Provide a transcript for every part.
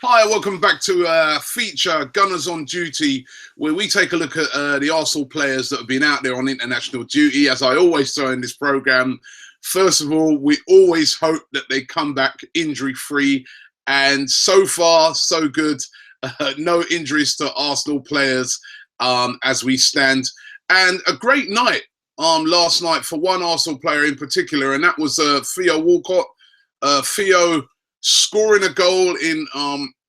Hi, welcome back to feature Gunners on Duty, where we take a look at the Arsenal players that have been out there on international duty. As I always say in this programme, first of all, we always hope that they come back injury-free, and so far, so good. No injuries to Arsenal players as we stand. And a great night last night for one Arsenal player in particular, and that was Theo Walcott. Theo scoring a goal in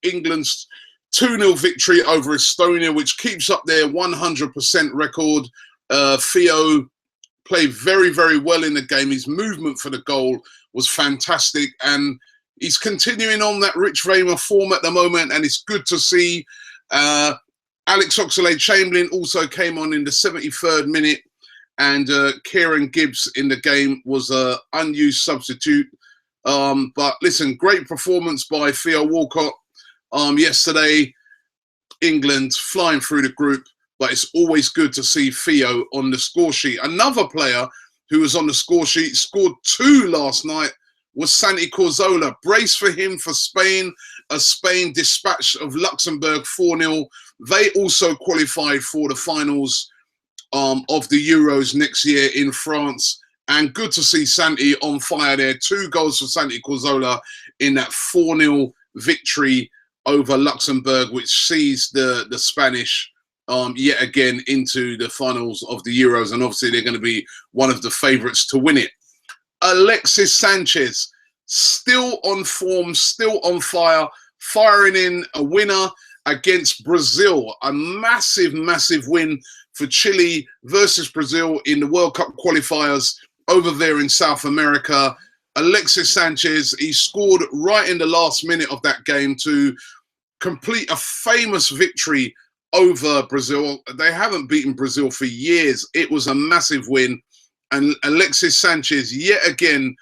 England's 2-0 victory over Estonia, which keeps up their 100% record. Theo played very, very well in the game. His movement for the goal was fantastic, and he's continuing on that Rich Raymer form at the moment, and it's good to see. Alex Oxlade-Chamberlain also came on in the 73rd minute, and Kieran Gibbs in the game was an unused substitute. But listen, great performance by Theo Walcott yesterday. England flying through the group, but it's always good to see Theo on the score sheet. Another player who was on the score sheet, scored 2 last night, was Santi Cazorla. Brace for him for Spain, as Spain dispatched of Luxembourg 4-0. They also qualified for the finals of the Euros next year in France. And good to see Santi on fire there. 2 goals for Santi Cazorla in that 4-0 victory over Luxembourg, which sees the Spanish yet again into the finals of the Euros. And obviously they're going to be one of the favourites to win it. Alexis Sanchez, still on form, still on fire, firing in a winner against Brazil. A massive, massive win for Chile versus Brazil in the World Cup qualifiers over there in South America. Alexis Sanchez, he scored right in the last minute of that game to complete a famous victory over Brazil. They haven't beaten Brazil for years. It was a massive win. And Alexis Sanchez, yet again,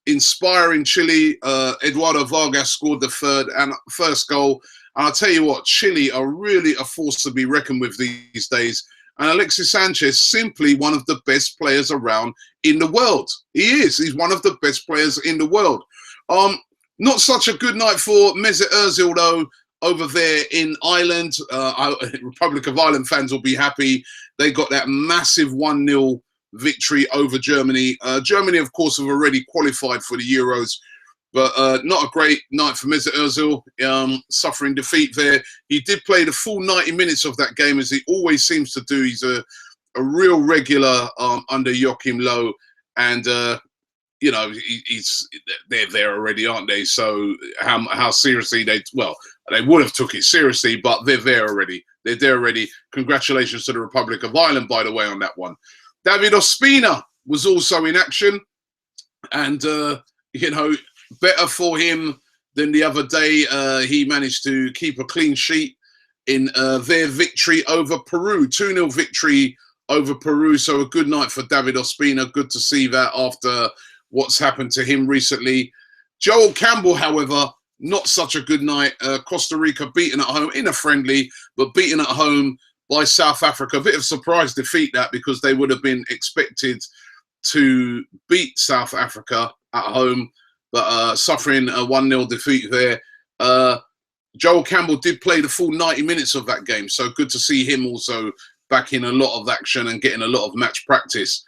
inspiring Chile. Eduardo Vargas scored the first goal. And I'll tell you what, Chile are really a force to be reckoned with these days. And Alexis Sanchez, simply one of the best players around in the world. He is. He's one of the best players in the world. Not such a good night for Mesut Ozil, though, over there in Ireland. Republic of Ireland fans will be happy. They got that massive 1-0 victory over Germany. Germany, of course, have already qualified for the Euros. But not a great night for Mesut Ozil, suffering defeat there. He did play the full 90 minutes of that game, as he always seems to do. He's a real regular under Joachim Low. And, you know, they're there already, aren't they? So how seriously they would have took it seriously, but they're there already. They're there already. Congratulations to the Republic of Ireland, by the way, on that one. David Ospina was also in action. And, you know, better for him than the other day. He managed to keep a clean sheet in their victory over Peru. 2-0 victory over Peru. So a good night for David Ospina. Good to see that after what's happened to him recently. Joel Campbell, however, not such a good night. Costa Rica beaten at home in a friendly, but beaten at home by South Africa. A bit of surprise defeat that, because they would have been expected to beat South Africa at home. But suffering a 1-0 defeat there. Joel Campbell did play the full 90 minutes of that game. So good to see him also back in a lot of action and getting a lot of match practice.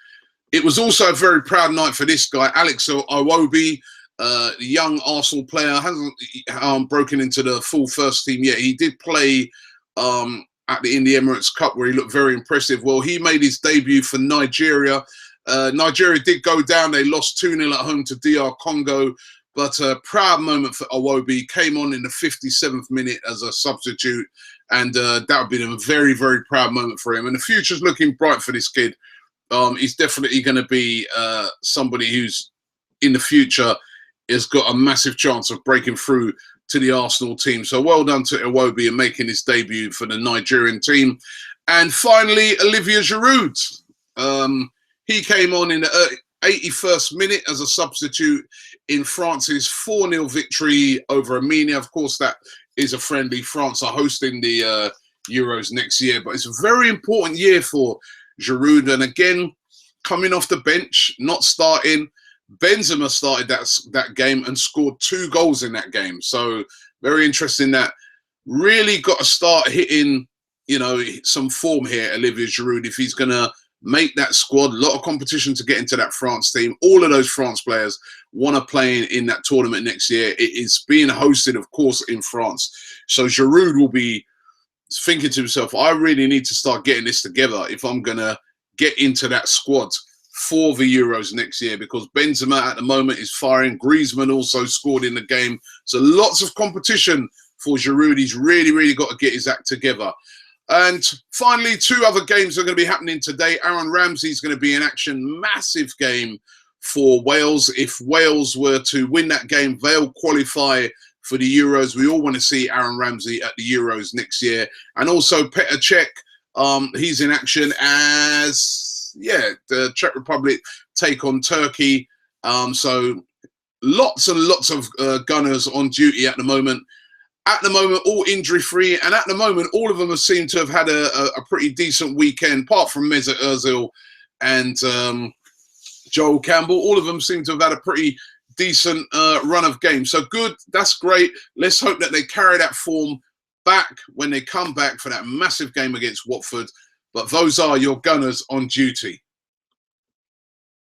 It was also a very proud night for this guy, Alex Iwobi, the young Arsenal player. Hasn't broken into the full first team yet. He did play in the Emirates Cup, where he looked very impressive. Well, he made his debut for Nigeria. Nigeria did go down. They lost 2-0 at home to DR Congo, but a proud moment for Iwobi. Came on in the 57th minute as a substitute, and that would be a very, very proud moment for him. And the future's looking bright for this kid. He's definitely going to be somebody who's, in the future, has got a massive chance of breaking through to the Arsenal team. So well done to Iwobi and making his debut for the Nigerian team. And finally, Olivier Giroud. He came on in the 81st minute as a substitute in France's 4-0 victory over Armenia. Of course, that is a friendly. France are hosting the Euros next year, but it's a very important year for Giroud. And again, coming off the bench, not starting. Benzema started that game and scored 2 goals in that game. So Very interesting that really got to start hitting, you know, some form here, Olivier Giroud, if he's going to make that squad. A lot of competition to get into that France team. All of those France players want to play in that tournament next year. It is being hosted, of course, in France. So Giroud will be thinking to himself, I really need to start getting this together if I'm going to get into that squad for the Euros next year, because Benzema at the moment is firing. Griezmann also scored in the game. So lots of competition for Giroud. He's really, really got to get his act together. And finally, 2 other games are going to be happening today. Aaron Ramsey's going to be in action. Massive game for Wales. If Wales were to win that game, they'll qualify for the Euros. We all want to see Aaron Ramsey at the Euros next year. And also Petr Cech, he's in action as, the Czech Republic take on Turkey. So lots and lots of gunners on duty at the moment. At the moment, all injury-free, and at the moment, all of them have seemed to have had a pretty decent weekend, apart from Mesut Ozil and Joel Campbell. All of them seem to have had a pretty decent run of games. So good, that's great. Let's hope that they carry that form back when they come back for that massive game against Watford. But those are your gunners on duty.